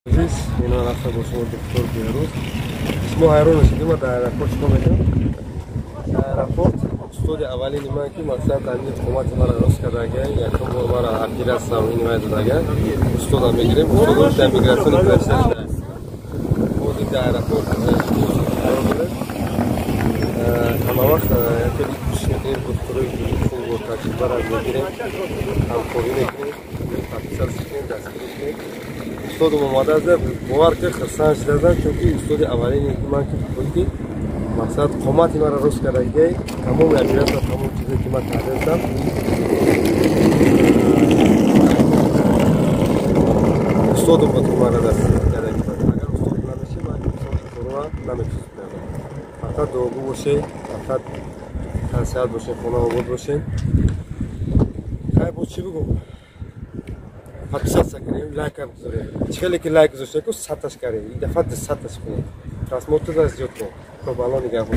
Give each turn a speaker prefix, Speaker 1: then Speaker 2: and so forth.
Speaker 1: Здесь меня раса бошмо доктор Берус. Мо хайрон шудим дар аэропорт чиқор мекунам. Аэропорт студия аввали нима ки мақсад амни ҳукумати мара рост кардага якум бор мара апеллясияам нима додага устуда мегирем. Устуда дар миграсиони кӯдашда. Ҳозир дар аэропорт ҳайрон будем. Ҳама вақт якеди кушинер докторои хун бо таҷрибара мегирем. ҳамкорӣ мекунем. подписаться мекунем, дастгирӣ мекунем. Устодам омада аст, бовар ки хирсанд шудам, чунки устоди аввалини ман ки буди мақсад қомати мара руст кардаги тамоми операция тамом чизе ки ман таҳдидам. Устодам ба ту мара даст кардаги агар устод намеши ман корова наметавонам. Фақат дуогӯ бошед, фақат тансиҳат бошед, хона обод бошед. Хай бо чӣ бигӯм? Подписаться кунем, лайкам гузорем. Чихеле ки лайк гузоштаку саташ карем. И дафъа саташ кунем. Просмотр зиёд кун. То балони гапо.